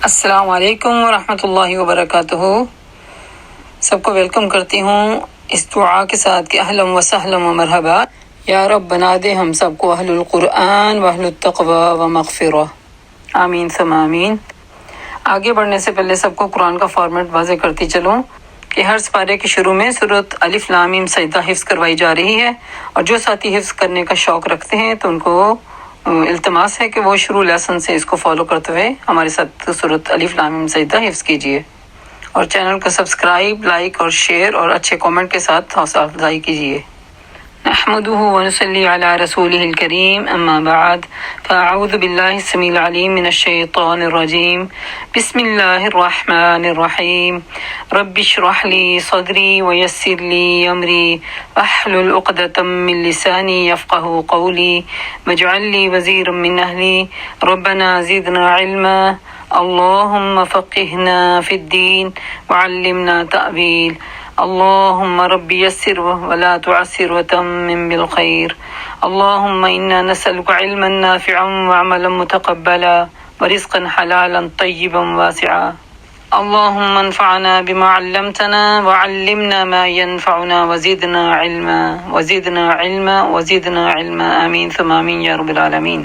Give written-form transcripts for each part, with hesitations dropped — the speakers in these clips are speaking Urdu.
السلام علیکم ورحمۃ اللہ وبرکاتہ۔ سب کو ویلکم کرتی ہوں اس دعا کے ساتھ کہ اہلا و سہلا و مرحبا، یا رب بنا دے ہم سب کو اہل القرآن و اہل التقوی و مغفرہ، آمین ثم آمین۔ آگے بڑھنے سے پہلے سب کو قرآن کا فارمیٹ واضح کرتی چلوں کہ ہر سپارے کے شروع میں سورۃ الف لام میم سجدہ حفظ کروائی جا رہی ہے، اور جو ساتھی حفظ کرنے کا شوق رکھتے ہیں تو ان کو التماس ہے کہ وہ شروع لیسن سے اس کو فالو کرتے ہوئے ہمارے ساتھ سورۃ الف لام میم سجدہ حفظ کیجیے، اور چینل کو سبسکرائب، لائک اور شیئر اور اچھے کامنٹ کے ساتھ حوصلہ افزائی کیجیے۔ نحمده ونصلي على رسوله الكريم، أما بعد فأعوذ بالله السميع العليم من الشيطان الرجيم، بسم الله الرحمن الرحيم، رب اشرح لي صدري ويسر لي أمري واحلل عقدة من لساني يفقهوا قولي واجعل لي وزيرا من أهلي ربنا زدنا علما اللهم فقهنا في الدين وعلمنا تأويل اللهم رب يسر ولا تعسر وتمم بالخير اللهم إنا نسألك علما نافعا وعملا متقبلا ورزقا حلالا طيبا واسعا اللهم انفعنا بما علمتنا وعلمنا ما ينفعنا وزدنا علما وزدنا علما وزدنا علما آمين ثم آمين يا رب العالمين۔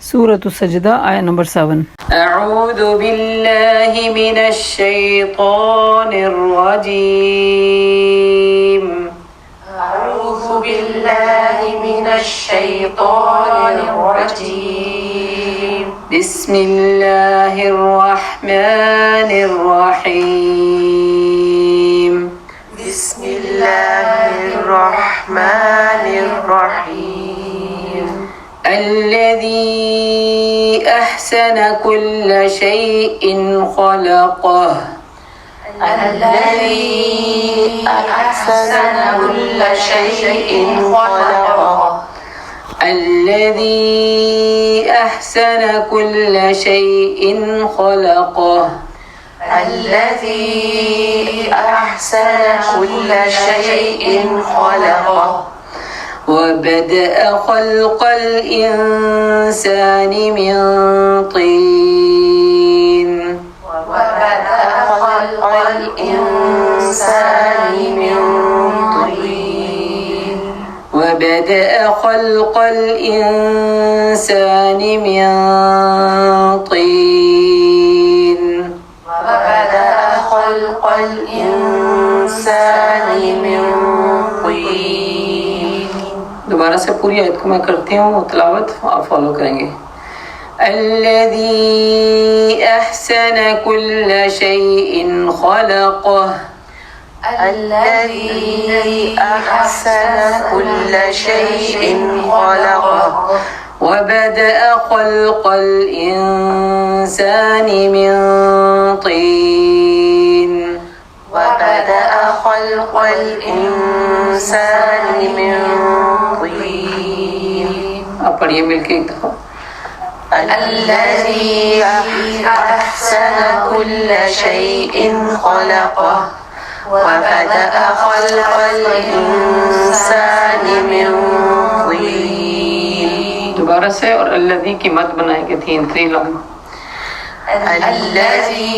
سورۃ السجدہ آیہ نمبر 7۔ اعوذ باللہ من الشیطان الرجیم، أعوذ بالله من الشيطان الرجيم، بسم اللہ الرحمن الرحیم، بسم الله الرحمن الرحيم، الذي أحسن كل شيء خلقه الذي أحسن كل شيء خلقه الذي أحسن كل شيء خلقه الذي أحسن كل شيء خلقه وبدأ خلق الإنسان من طين وبدأ خلق الإنسان من طين وبدأ خلق الإنسان من طين وبدأ خلق الإنسان من طين۔ دوبارہ سے پوری آیت کو میں کرتی ہوں، تلاوت آپ فالو کریں گے۔ الذي أحسن كل شيء خلقه الذي أحسن كل شيء خلقه وبدأ خلق الإنسان من طين وبدأ خلق الإنسان من طين۔ آپ پڑھیے مل کے ایک دفعہ۔ الذي أحسن كل شيء خلقه وبدأ خلق الإنسان من طين۔ دوبارہ سے، اور الذی کی مت بنائے گے 3 لمحہ۔ الذي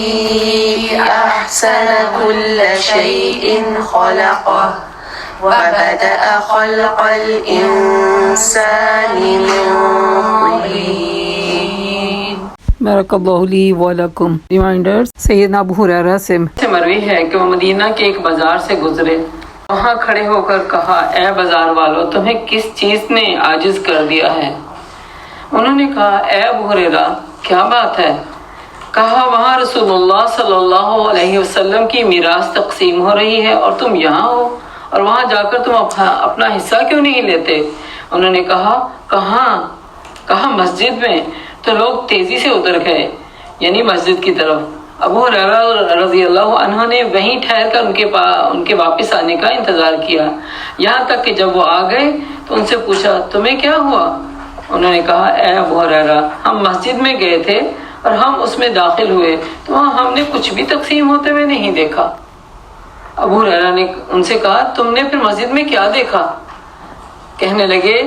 أحسن كل شيء خلقه وبدأ خلق الإنسان من طين۔ بارک اللہ لی ولکم۔ ریمائنڈر، سیدنا ابو ہریرہ سے مروی ہے کہ وہ مدینہ کے ایک بازار سے گزرے، وہاں کھڑے ہو کر کہا، اے بازار والو، تمہیں کس چیز نے عاجز کر دیا ہے؟ انہوں نے کہا، اے ابو ہریرہ، کیا بات ہے؟ کہا، وہاں رسول اللہ صلی اللہ علیہ وسلم کی میراث تقسیم ہو رہی ہے اور تم یہاں ہو، اور وہاں جا کر تم اپنا حصہ کیوں نہیں لیتے؟ انہوں نے کہا، کہاں؟ کہا، مسجد میں۔ تو لوگ تیزی سے اتر گئے، یعنی مسجد کی طرف۔ ابو ہریرہ رضی اللہ عنہ نے وہیں ٹھہر کر ان کے واپس آنے کا انتظار کیا، یہاں تک کہ جب وہ آ گئے تو ان سے پوچھا، تمہیں کیا ہوا؟ انہوں نے کہا، اے ابو ہریرہ، ہم مسجد میں گئے تھے اور ہم اس میں داخل ہوئے تو وہاں ہم نے کچھ بھی تقسیم ہوتے ہوئے نہیں دیکھا۔ ابو ہریرہ نے ان سے کہا، تم نے پھر مسجد میں کیا دیکھا؟ کہنے لگے،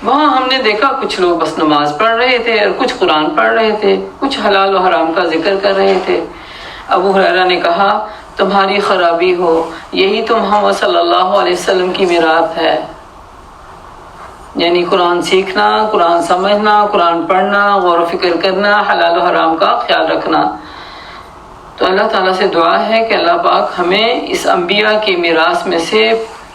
وہاں ہم نے دیکھا کچھ لوگ بس نماز پڑھ رہے تھے اور کچھ قرآن پڑھ رہے تھے، کچھ حلال و حرام کا ذکر کر رہے تھے۔ ابو ہریرہ نے کہا تمہاری خرابی ہو، یہی تو محمد صلی اللہ علیہ وسلم کی میراث ہے، یعنی قرآن سیکھنا، قرآن سمجھنا، قرآن پڑھنا، غور و فکر کرنا، حلال و حرام کا خیال رکھنا۔ تو اللہ تعالیٰ سے دعا ہے کہ اللہ پاک ہمیں اس انبیاء کے میراث میں سے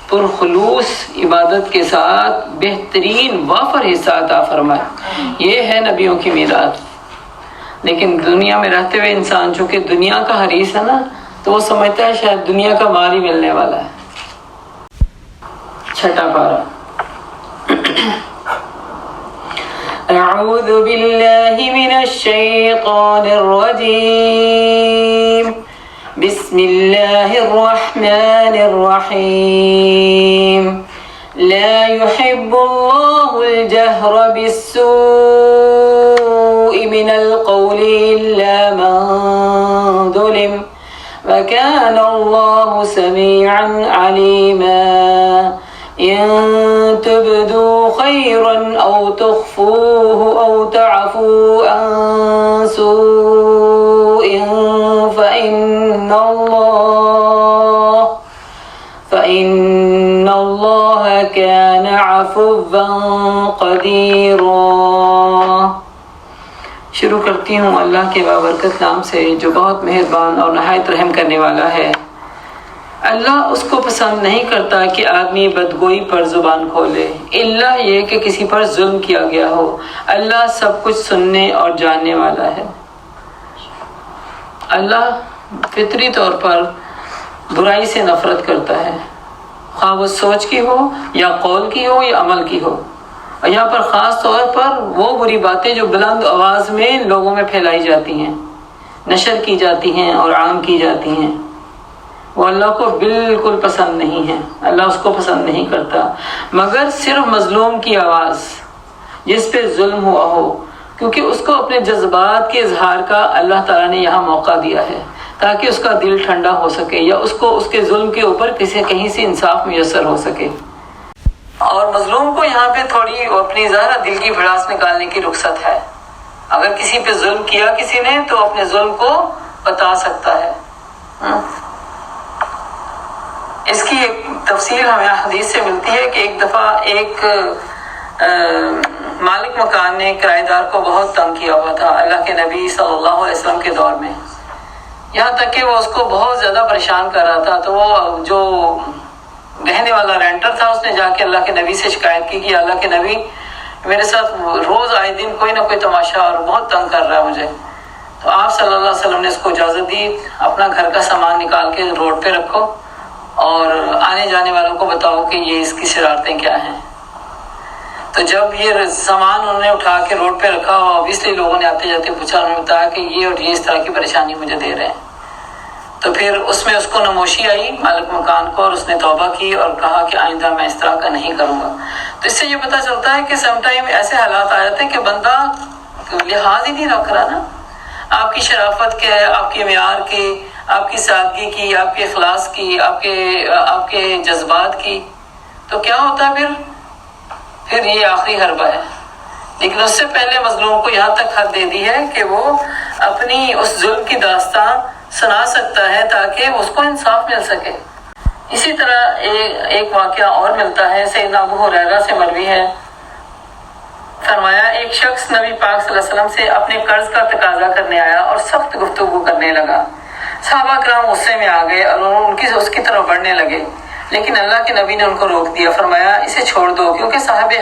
پرخلوص عبادت کے ساتھ بہترین وافر حصہ عطا فرمائے۔ یہ ہے نبیوں کی میراث۔ لیکن دنیا میں رہتے ہوئے انسان چونکہ دنیا کا حریص ہے نا، تو وہ سمجھتا ہے شاید دنیا کا مال ہی ملنے والا ہے۔ 6 پارہ۔ اعوذ باللہ من الشیطان الرجیم، بسم اللہ الرحمن الرحیم، لا يحب اللہ الجہر بالسوء من القول الا من ظلم وكان الله سميعا عليما، إن تبدوا خيرا أو تخفوه أو تعفوا عن سوء فإن الله كان عفوا قديرا۔ شروع کرتی ہوں اللہ کے بابرکت نام سے جو بہت مہربان اور نہایت رحم کرنے والا ہے۔ اللہ اس کو پسند نہیں کرتا کہ آدمی بدگوئی پر زبان کھولے، الا یہ کہ کسی پر ظلم کیا گیا ہو۔ اللہ سب کچھ سننے اور جاننے والا ہے۔ اللہ فطری طور پر برائی سے نفرت کرتا ہے، خواہ وہ سوچ کی ہو یا قول کی ہو یا عمل کی ہو۔ اور یہاں پر خاص طور پر وہ بری باتیں جو بلند آواز میں لوگوں میں پھیلائی جاتی ہیں، نشر کی جاتی ہیں اور عام کی جاتی ہیں، وہ اللہ کو بالکل پسند نہیں ہے۔ اللہ اس کو پسند نہیں کرتا، مگر صرف مظلوم کی آواز جس پہ ظلم ہوا ہو، کیونکہ اس کو اپنے جذبات کے اظہار کا اللہ تعالیٰ نے یہاں موقع دیا ہے تاکہ اس کا دل ٹھنڈا ہو سکے یا اس کو اس کے ظلم کے اوپر کہیں سے انصاف میسر ہو سکے۔ اور مظلوم کو یہاں پہ تھوڑی اپنی ظاہرہ دل کی بھڑاس نکالنے کی رخصت ہے۔ اگر کسی پہ ظلم کیا کسی نے تو اپنے ظلم کو بتا سکتا ہے۔ اس کی ایک تفصیل ہمیں حدیث سے ملتی ہے کہ ایک دفعہ ایک مالک مکان نے کرایہ دار کو بہت تنگ کیا ہوا تھا اللہ کے نبی صلی اللہ علیہ وسلم کے دور میں، یہاں تک کہ وہ اس کو بہت زیادہ پریشان کر رہا تھا۔ تو وہ جو رہنے والا رینٹر تھا اس نے جا کے اللہ کے نبی سے شکایت کی کہ اللہ کے نبی میرے ساتھ روز آئے دن کوئی نہ کوئی تماشا اور بہت تنگ کر رہا ہے مجھے۔ تو آپ صلی اللہ علیہ وسلم نے اس کو اجازت دی، اپنا گھر کا سامان نکال کے روڈ پہ رکھو اور آنے جانے والوں کو بتاؤ کہ یہ اس کی شرارتیں کیا ہیں۔ تو جب یہ سامان انہوں نے اٹھا کے روڈ پہ رکھا، اوبیسلی لوگوں نے آتے جاتے پوچھا، انہوں نے بتایا کہ یہ اور یہ اس طرح کی پریشانی مجھے دے رہے ہیں۔ تو پھر اس میں اس کو نموشی آئی مالک مکان کو، اور اس نے توبہ کی اور کہا کہ آئندہ میں اس طرح کا نہیں کروں گا۔ تو اس سے یہ پتہ چلتا ہے کہ سم ٹائم ایسے حالات آ جاتے ہیں کہ بندہ لحاظ ہی نہیں رکھ رہا نا آپ کی شرافت کے، آپ کے معیار کی، آپ کی سادگی کی، آپ کے اخلاص کی، آپ کے جذبات کی، تو کیا ہوتا ہے پھر یہ آخری حربہ ہے۔ لیکن اس سے پہلے مظلوم کو یہاں تک حد دے دی ہے کہ وہ اپنی اس ظلم کی داستان سنا سکتا ہے تاکہ اس کو انصاف مل سکے۔ اسی طرح ایک واقعہ اور ملتا ہے، سیدنا ابو ہریرہ سے مروی ہے، فرمایا ایک شخص نبی پاک صلی اللہ علیہ وسلم سے اپنے قرض کا تقاضا کرنے آیا اور سخت گفتگو کرنے لگا۔ صحابہ کرام غصے میں آ گئے اور اس کی طرف بڑھنے لگے، لیکن اللہ کے نبی نے ان کو روک دیا، فرمایا اسے چھوڑ دو، کیونکہ صاحب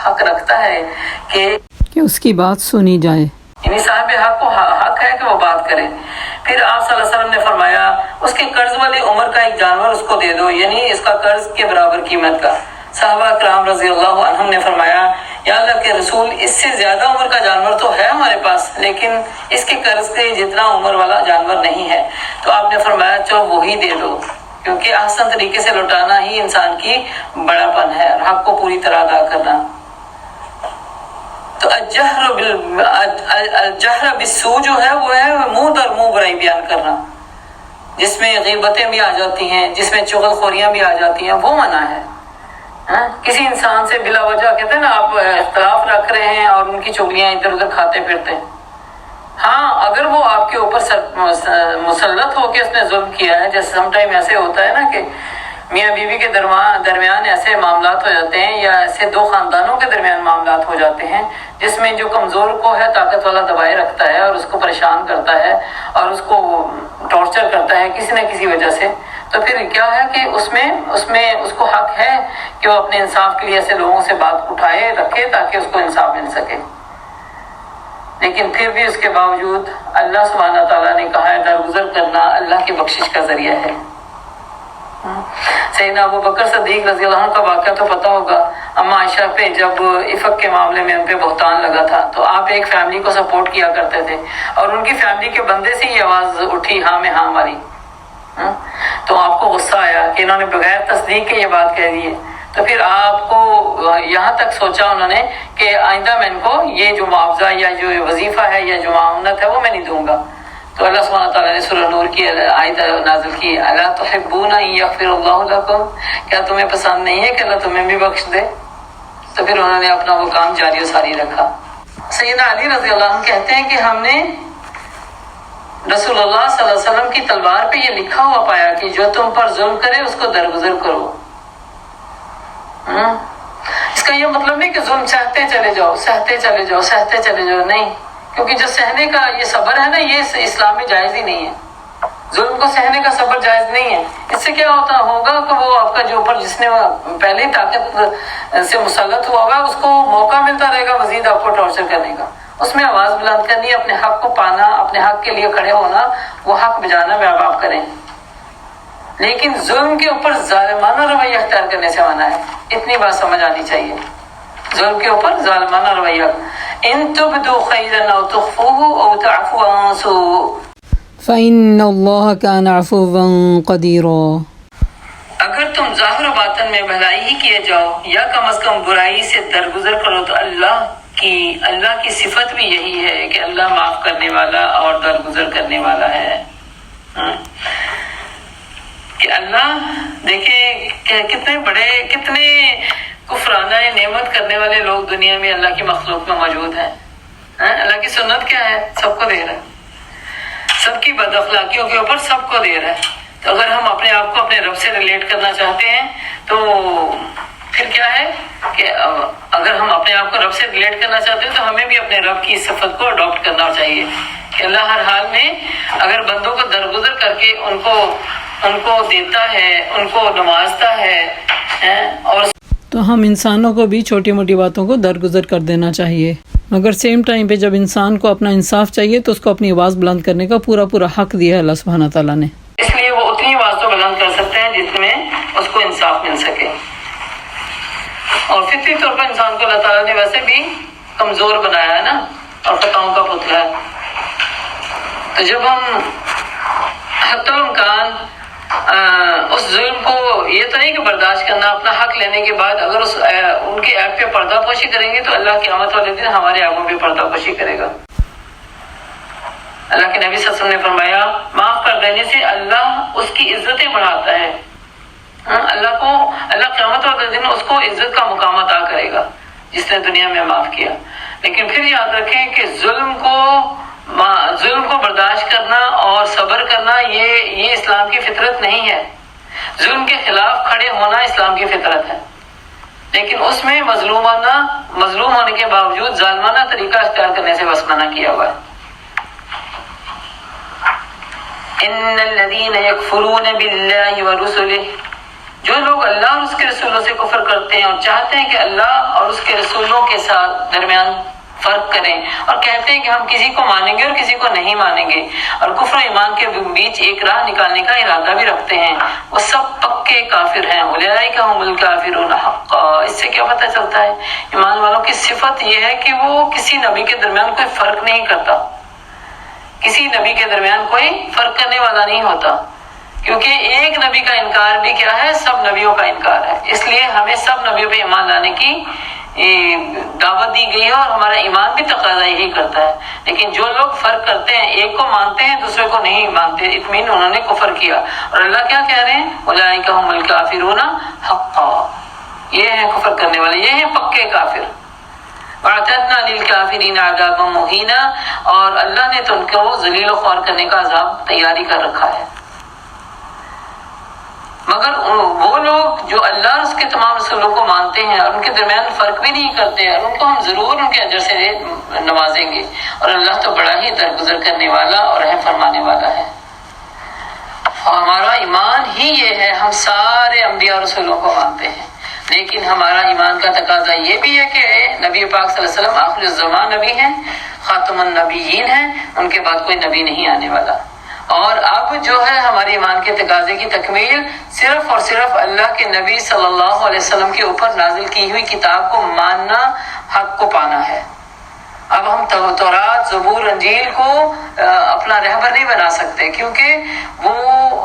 حق رکھتا ہے کہ اس کی بات سنی جائے، یعنی صاحب حق کو حق ہے کہ وہ بات کرے۔ پھر آپ صلی اللہ علیہ وسلم نے فرمایا اس کے قرض والی عمر کا ایک جانور اس کو دے دو، یعنی اس کا قرض کے برابر قیمت کا۔ صحابہ کرام رضی اللہ عنہم نے فرمایا یا اللہ کے رسول، اس سے زیادہ عمر کا جانور تو ہے ہمارے پاس، لیکن اس کے قرض کے جتنا عمر والا جانور نہیں ہے۔ تو آپ نے فرمایا چلو وہی دے دو، کیونکہ احسن طریقے سے لوٹانا ہی انسان کی بڑا پن ہے، حق کو پوری طرح ادا کرنا۔ تو الجہر بالسوء جو ہے وہ ہے منہ در منہ برائی بیان کرنا، جس میں غیبتیں بھی آ جاتی ہیں، جس میں چغل خوریاں بھی آ جاتی ہیں، وہ منع ہے۔ کسی انسان سے بلا وجہ کہتے ہیں نا آپ اختلاف رکھ رہے ہیں اور ان کی چغلیاں ادھر ادھر کھاتے پھرتے ہیں. ہاں اگر وہ آپ کے اوپر مسلط ہو کے اس نے ظلم کیا ہے، جیسے سم ٹائم ایسے ہوتا ہے نا کہ میاں بیوی کے درمیان ایسے معاملات ہو جاتے ہیں یا ایسے دو خاندانوں کے درمیان معاملات ہو جاتے ہیں جس میں جو کمزور کو ہے طاقت والا دبائے رکھتا ہے اور اس کو پریشان کرتا ہے اور اس کو ٹارچر کرتا ہے کسی نہ کسی وجہ سے، تو پھر کیا ہے کہ اس میں اس کو حق ہے کہ وہ اپنے انصاف کے لیے ایسے لوگوں سے بات اٹھائے رکھے تاکہ اس کو انصاف مل سکے. لیکن پھر بھی اس کے باوجود اللہ سبحانہ تعالیٰ نے کہا ہے درگزر کرنا اللہ کی بخشش کا ذریعہ ہے. سیدنا ابو بکر صدیق رضی اللہ عنہ کا واقعہ تو پتہ ہوگا. اما عائشہ پہ جب عفق کے معاملے میں ان پہ بہتان لگا تھا تو آپ ایک فیملی کو سپورٹ کیا کرتے تھے اور ان کی فیملی کے بندے سے یہ آواز اٹھی ہاں میں ہاں والی، تو آپ کو غصہ آیا کہ انہوں نے بغیر تصدیق کے یہ بات کہہ دی ہے. تو پھر آپ کو یہاں تک سوچا انہوں نے کہ آئندہ میں ان کو یہ جو معاوضہ یا جو وظیفہ ہے یا جو معاونت ہے وہ میں نہیں دوں گا. تو اللہ سبحانہ تعالیٰ نے سورہ نور کی آیت نازل کی الا تحبون ان یغفر اللہ لکم، کیا تمہیں پسند نہیں ہے کہ اللہ تمہیں بھی بخش دے؟ تو پھر انہوں نے اپنا وہ کام جاری و ساری رکھا. سیدنا علی رضی اللہ عنہ کہتے ہیں کہ ہم نے رسول اللہ صلی اللہ علیہ وسلم کی تلوار پہ یہ لکھا ہوا پایا کہ جو تم پر ظلم کرے اس کو درگزر کرو. اس کا یہ مطلب نہیں کہ ظلم سہتے چلے جاؤ سہتے چلے جاؤ سہتے چلے جاؤ، نہیں، کیونکہ جو سہنے کا یہ صبر ہے نا یہ اسلام میں جائز ہی نہیں ہے. ظلم کو سہنے کا صبر جائز نہیں ہے. اس سے کیا ہوگا کہ وہ آپ کا جو اوپر جس نے پہلے ہی طاقت سے مسلط ہوا ہوگا اس کو موقع ملتا رہے گا مزید آپ کو ٹارچر کرنے کا. اس میں آواز بلند کرنی، اپنے حق کو پانا، اپنے حق کے لیے کھڑے ہونا، وہ حق بجانا میں آپ کریں. لیکن ظلم کے اوپر ظالمانہ رویہ اختیار کرنے سے منع ہے. اتنی بات سمجھ آنی چاہیے. ظلم کے اوپر ظالمانہ رویہ، ان تبدو خیرا او تخفوه او تعفو عن سوء فإن الله كان عفوا قديرا. اگر تم ظاہر و باطن میں بھلائی ہی کیے جاؤ یا کم از کم برائی سے درگزر کرو تو اللہ کی صفت بھی یہی ہے کہ اللہ معاف کرنے والا اور درگزر کرنے والا ہے. کہ اللہ دیکھیں کہ کتنے کفرانہ نعمت کرنے والے لوگ دنیا میں اللہ کی مخلوق میں موجود ہیں. اللہ کی سنت کیا ہے؟ سب کو دے رہا ہے، سب کی بد اخلاقیوں کے اوپر سب کو دے رہا ہے. تو اگر ہم اپنے آپ کو اپنے رب سے ریلیٹ کرنا چاہتے ہیں تو پھر کیا ہے کہ اگر ہم اپنے آپ کو رب سے ریلیٹ کرنا چاہتے ہیں تو ہمیں بھی اپنے رب کی صفت کو اڈاپٹ کرنا چاہیے کہ اللہ ہر حال میں اگر بندوں کو درگزر کر کے ان کو دیتا ہے، ان کو نوازتا ہے اور تو ہم انسانوں کو بھی چھوٹی موٹی باتوں کو درگزر کر دینا چاہیے، مگر سیم ٹائم پہ جب انسان کو اپنا انصاف چاہیے تو اس کو اپنی آواز بلند کرنے کا پورا حق دیا ہے اللہ سبحانہ تعالیٰ نے. اس لیے وہ اتنی آواز تو بلند کر سکتے ہیں جس میں اس کو انصاف مل سکے. اور فطری طور پر انسان کو اللہ تعالیٰ نے ویسے بھی کمزور بنایا ہے نا اور خطاؤں کا پتلا ہے. تو جب ہم حتی الامکان اس ظلم کو یہ تو نہیں کہ برداشت کرنا، اپنا حق لینے کے بعد اگر ان کے عیب پہ پردہ پوشی کریں گے تو اللہ قیامت والے دن ہمارے عیبوں پہ پردہ پوشی کرے گا. اللہ کے نبی صلی اللہ علیہ وسلم نے فرمایا معاف کر دینے سے اللہ اس کی عزتیں بڑھاتا ہے. اللہ قیامت والے دن اس کو عزت کا مقام عطا کرے گا جس نے دنیا میں معاف کیا. لیکن پھر یاد رکھیں کہ ظلم کو برداشت کرنا اور صبر کرنا یہ اسلام کی فطرت نہیں ہے. ظلم کے خلاف کھڑے ہونا اسلام کی فطرت ہے، لیکن اس میں مظلوم ہونے کے باوجود ظالمانہ طریقہ اختیار کرنے سے بس منع کیا ہوا ہے. ان الذين يكفرون بالله ورسله، جو لوگ اللہ اور اس کے رسولوں سے کفر کرتے ہیں اور چاہتے ہیں کہ اللہ اور اس کے رسولوں کے ساتھ درمیان فرق کریں اور کہتے ہیں کہ ہم کسی کو مانیں گے اور کسی کو نہیں مانیں گے اور کفر و ایمان کے بیچ ایک راہ نکالنے کا ارادہ بھی رکھتے ہیں، وہ سب پکے کافر ہیں. اولئک هم الکافرون حقا. اس سے کیا پتہ چلتا ہے؟ ایمان والوں کی صفت یہ ہے کہ وہ کسی نبی کے درمیان کوئی فرق نہیں کرتا، کسی نبی کے درمیان کوئی فرق کرنے والا نہیں ہوتا، کیونکہ ایک نبی کا انکار بھی کیا ہے؟ سب نبیوں کا انکار ہے. اس لیے ہمیں سب نبیوں پہ ایمان لانے کی دعوت دی گئی ہے اور ہمارا ایمان بھی تقاضا یہی کرتا ہے. لیکن جو لوگ فرق کرتے ہیں، ایک کو مانتے ہیں دوسرے کو نہیں مانتے، اطمین انہوں نے کفر کیا. اور اللہ کیا کہہ رہے ہیں؟ اولئک هم الکافرون حقا. یہ ہیں کفر کرنے والے، یہ ہیں پکے کافر۔ وَأَعْتَدْنَا لِلْكَافِرِينَ عَذَابًا مُهِينًا، اور اللہ نے تو ان کو ذلیل و خوار کرنے کا عذاب تیاری کر رکھا ہے۔ مگر وہ لوگ جو اللہ اور اس کے تمام رسولوں کو مانتے ہیں اور ان کے درمیان فرق بھی نہیں کرتے ہیں، ان کو ہم ضرور ان کے اجر سے نوازیں گے، اور اللہ تو بڑا ہی درگزر کرنے والا اور رحم فرمانے والا ہے۔ اور ہمارا ایمان ہی یہ ہے، ہم سارے انبیاء اور رسولوں کو مانتے ہیں، لیکن ہمارا ایمان کا تقاضا یہ بھی ہے کہ نبی پاک صلی اللہ علیہ وسلم آخر الزمان نبی ہیں، خاتم النبیین ہیں، ان کے بعد کوئی نبی نہیں آنے والا۔ اور اب جو ہے ہمارے ایمان کے تقاضے کی تکمیل صرف اور صرف اللہ کے نبی صلی اللہ علیہ وسلم کے اوپر نازل کی ہوئی کتاب کو ماننا، حق کو پانا ہے۔ اب ہم تورات، زبور، انجیل کو اپنا رہبر نہیں بنا سکتے، کیونکہ وہ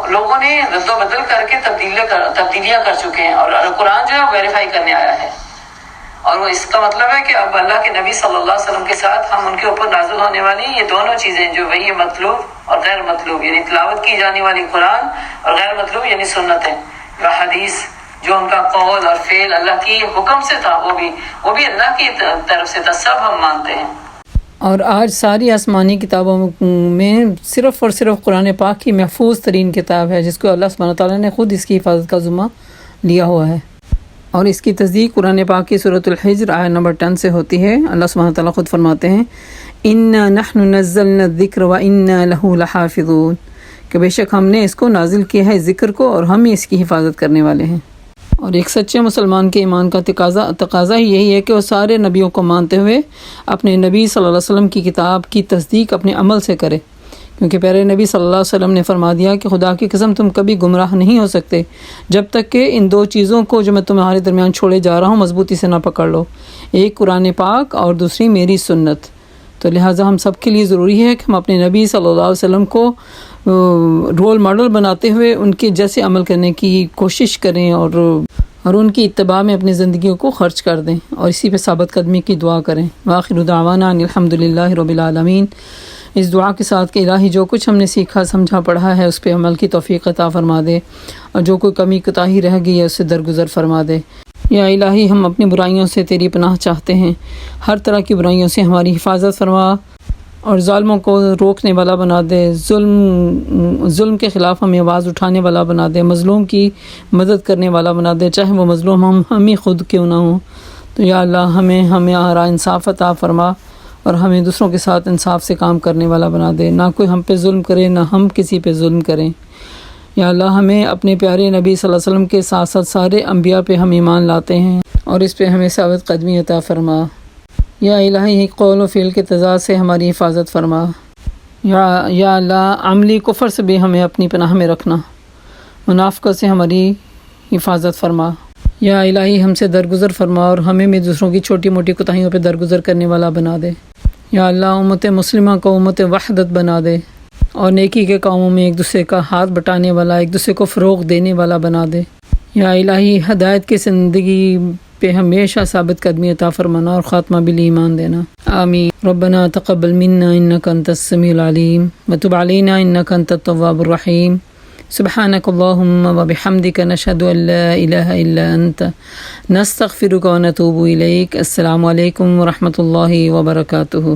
لوگوں نے رد و بدل کر کے تبدیلیاں کر چکے ہیں، اور قرآن جو ہے وہ ویریفائی کرنے آیا ہے۔ اور وہ اس کا مطلب ہے کہ اب اللہ کے نبی صلی اللہ علیہ وسلم کے ساتھ ہم ان کے اوپر نازل ہونے والی یہ دونوں چیزیں جو وہی مطلوب اور غیر مطلوب، یعنی تلاوت کی جانے والی قرآن، اور غیر مطلوب یعنی سنت ہے یا حدیث، جو ان کا قول اور فعل اللہ کی حکم سے تھا، وہ بھی اللہ کی طرف سے تھا، سب ہم مانتے ہیں۔ اور آج ساری آسمانی کتابوں میں صرف اور صرف قرآن پاک کی محفوظ ترین کتاب ہے، جس کو اللہ سبحانہ تعالیٰ نے خود اس کی حفاظت کا ذمہ لیا ہوا ہے، اور اس کی تصدیق قرآن پاک کی سورۃ الحجر آیت نمبر 10 سے ہوتی ہے۔ اللہ سبحانہ تعالیٰ خود فرماتے ہیں اِنَّا نَحْنُ نَزَّلْنَا الذِّكْرَ وَإِنَّا لَهُ لَحَافِظُونَ، کہ بے شک ہم نے اس کو نازل کیا ہے ذکر کو، اور ہم ہی اس کی حفاظت کرنے والے ہیں۔ اور ایک سچے مسلمان کے ایمان کا تقاضا ہی یہی ہے کہ وہ سارے نبیوں کو مانتے ہوئے اپنے نبی صلی اللہ علیہ وسلم کی کتاب کی تصدیق اپنے عمل سے کرے، کیونکہ پیارے نبی صلی اللہ علیہ وسلم نے فرما دیا کہ خدا کی قسم تم کبھی گمراہ نہیں ہو سکتے جب تک کہ ان دو چیزوں کو جو میں تمہارے درمیان چھوڑے جا رہا ہوں مضبوطی سے نہ پکڑ لو، ایک قرآن پاک اور دوسری میری سنت۔ تو لہٰذا ہم سب کے لیے ضروری ہے کہ ہم اپنے نبی صلی اللہ علیہ وسلم کو رول ماڈل بناتے ہوئے ان کے جیسے عمل کرنے کی کوشش کریں، اور ان کی اتباع میں اپنی زندگیوں کو خرچ کر دیں، اور اسی پہ ثابت قدمی کی دعا کریں۔ وآخر دعوانا ان الحمدللہ رب العالمین۔ اس دعا کے ساتھ کہ الہی جو کچھ ہم نے سیکھا سمجھا پڑھا ہے اس پہ عمل کی توفیق عطا فرما دے، اور جو کوئی کمی کوتاہی رہ گئی ہے اس سے درگزر فرما دے۔ یا الہی ہم اپنی برائیوں سے تیری پناہ چاہتے ہیں، ہر طرح کی برائیوں سے ہماری حفاظت فرما، اور ظالموں کو روکنے والا بنا دے، ظلم کے خلاف ہمیں آواز اٹھانے والا بنا دے، مظلوم کی مدد کرنے والا بنا دے، چاہے وہ مظلوم ہم ہی خود کیوں نہ ہوں۔ تو یا اللہ ہمیں انصاف عطا فرما، اور ہمیں دوسروں کے ساتھ انصاف سے کام کرنے والا بنا دے، نہ کوئی ہم پہ ظلم کرے نہ ہم کسی پہ ظلم کریں۔ یا اللہ ہمیں اپنے پیارے نبی صلی اللہ علیہ وسلم کے ساتھ ساتھ سارے انبیاء پہ ہم ایمان لاتے ہیں، اور اس پہ ہمیں ثابت قدمی عطا فرما۔ یا الہی قول و فعل کے تضاد سے ہماری حفاظت فرما۔ یا اللہ عملی کفر سے بھی ہمیں اپنی پناہ میں رکھنا، منافقت سے ہماری حفاظت فرما۔ یا الہی ہم سے درگزر فرما، اور ہمیں بھی دوسروں کی چھوٹی موٹی کوتاہیوں پہ درگزر کرنے والا بنا دے۔ یا اللہ امت مسلمہ کو امت وحدت بنا دے، اور نیکی کے کاموں میں ایک دوسرے کا ہاتھ بٹانے والا، ایک دوسرے کو فروغ دینے والا بنا دے۔ یا الہی ہدایت کی زندگی پہ ہمیشہ ثابت قدمی عطا فرمانا، اور خاتمہ بالایمان دینا۔ آمین۔ ربنا تقبل منا انک انت السمیع العلیم وتب علینا انک انت التواب الرحیم۔ سبحانک اللہم وبحمدک نشہد ان لا الہ الا انت نستغفرک ونتوب الیک۔ السلام علیکم ورحمۃ اللہ وبرکاتہ۔